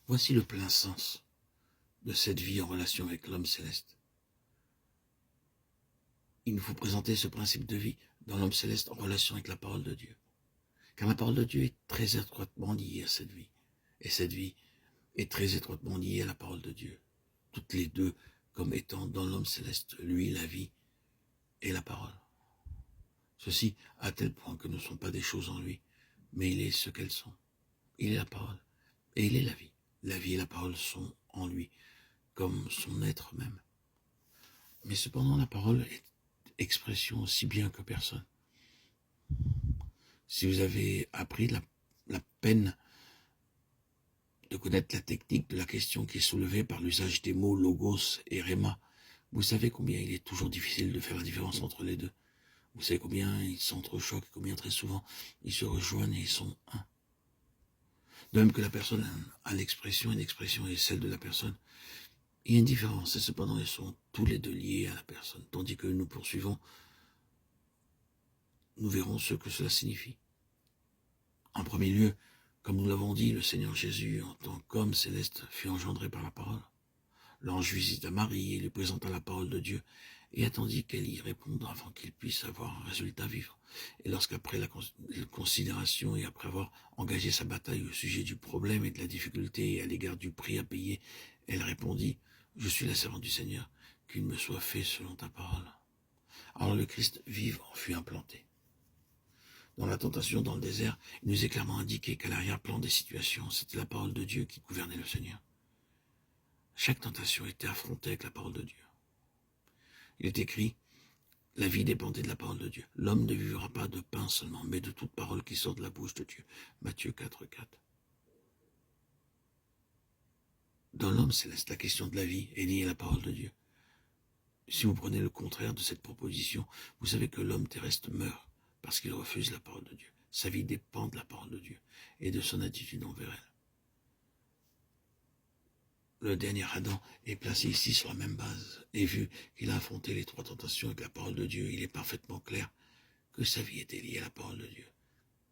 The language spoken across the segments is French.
Voici le plein sens de cette vie en relation avec l'homme céleste. Il nous faut présenter ce principe de vie dans l'homme céleste en relation avec la parole de Dieu. Car la parole de Dieu est très étroitement liée à cette vie. Et cette vie est très étroitement liée à la parole de Dieu. Toutes les deux comme étant dans l'homme céleste, lui, la vie et la parole. Ceci à tel point que ne sont pas des choses en lui, mais il est ce qu'elles sont. Il est la parole et il est la vie. La vie et la parole sont en lui, comme son être même. Mais cependant, la parole est expression aussi bien que personne. Si vous avez appris la peine de connaître la technique de la question qui est soulevée par l'usage des mots logos et rhéma, vous savez combien il est toujours difficile de faire la différence entre les deux. Vous savez combien ils s'entrechoquent, combien très souvent ils se rejoignent et ils sont un. De même que la personne a l'expression et l'expression est celle de la personne, il y a une différence et cependant ils sont tous les deux liés à la personne. Tandis que nous poursuivons, nous verrons ce que cela signifie. En premier lieu, comme nous l'avons dit, le Seigneur Jésus, en tant qu'homme céleste, fut engendré par la parole. L'ange visita Marie et lui présenta la parole de Dieu et attendit qu'elle y réponde avant qu'il puisse avoir un résultat vivre. Et lorsqu'après la considération et après avoir engagé sa bataille au sujet du problème et de la difficulté et à l'égard du prix à payer, elle répondit « Je suis la servante du Seigneur, qu'il me soit fait selon ta parole. » Alors le Christ vivant fut implanté. Dans la tentation dans le désert, il nous est clairement indiqué qu'à l'arrière-plan des situations, c'était la parole de Dieu qui gouvernait le Seigneur. Chaque tentation était affrontée avec la parole de Dieu. Il est écrit, la vie dépendait de la parole de Dieu. L'homme ne vivra pas de pain seulement, mais de toute parole qui sort de la bouche de Dieu. Matthieu 4, 4. Dans l'homme céleste, la question de la vie est liée à la parole de Dieu. Si vous prenez le contraire de cette proposition, vous savez que l'homme terrestre meurt parce qu'il refuse la parole de Dieu. Sa vie dépend de la parole de Dieu et de son attitude envers elle. Le dernier Adam est placé ici sur la même base, et vu qu'il a affronté les trois tentations avec la parole de Dieu, il est parfaitement clair que sa vie était liée à la parole de Dieu.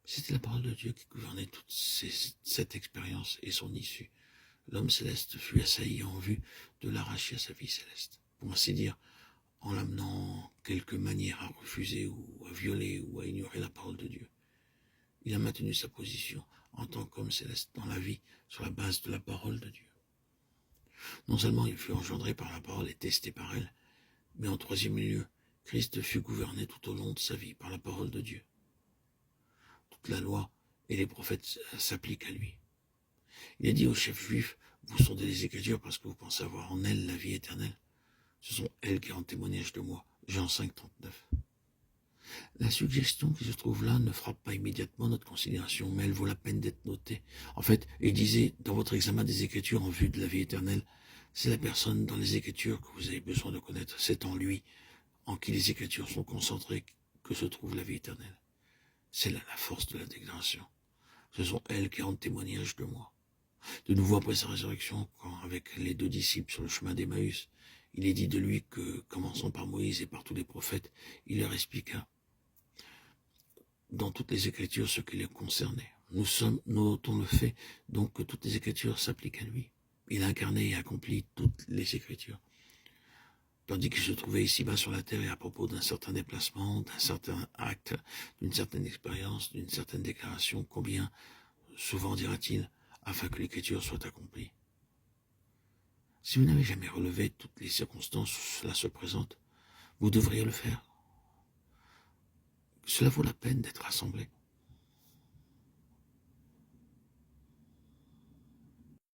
C'était la parole de Dieu qui gouvernait toute cette expérience et son issue. L'homme céleste fut assailli en vue de l'arracher à sa vie céleste, pour ainsi dire, en l'amenant quelque manière à refuser ou à violer ou à ignorer la parole de Dieu. Il a maintenu sa position en tant qu'homme céleste dans la vie sur la base de la parole de Dieu. Non seulement il fut engendré par la parole et testé par elle, mais en troisième lieu, Christ fut gouverné tout au long de sa vie par la parole de Dieu. Toute la loi et les prophètes s'appliquent à lui. Il a dit aux chefs juifs, vous sondez les Écritures parce que vous pensez avoir en elles la vie éternelle. Ce sont elles qui rendent témoignage de moi. Jean 5, 39. La suggestion qui se trouve là ne frappe pas immédiatement notre considération, mais elle vaut la peine d'être notée. En fait, il disait, dans votre examen des Écritures en vue de la vie éternelle, c'est la personne dans les Écritures que vous avez besoin de connaître. C'est en lui, en qui les Écritures sont concentrées, que se trouve la vie éternelle. C'est là la force de la déclaration. Ce sont elles qui rendent témoignage de moi. De nouveau après sa résurrection, quand avec les deux disciples sur le chemin d'Emmaüs, il est dit de lui que, commençant par Moïse et par tous les prophètes, il leur expliqua dans toutes les Écritures ce qui les concernait. Nous notons le fait donc que toutes les Écritures s'appliquent à lui. Il a incarné et accompli toutes les Écritures. Tandis qu'il se trouvait ici-bas sur la terre et à propos d'un certain déplacement, d'un certain acte, d'une certaine expérience, d'une certaine déclaration, combien souvent dira-t-il, afin que l'Écriture soit accomplie. Si vous n'avez jamais relevé toutes les circonstances où cela se présente, vous devriez le faire. Cela vaut la peine d'être rassemblé.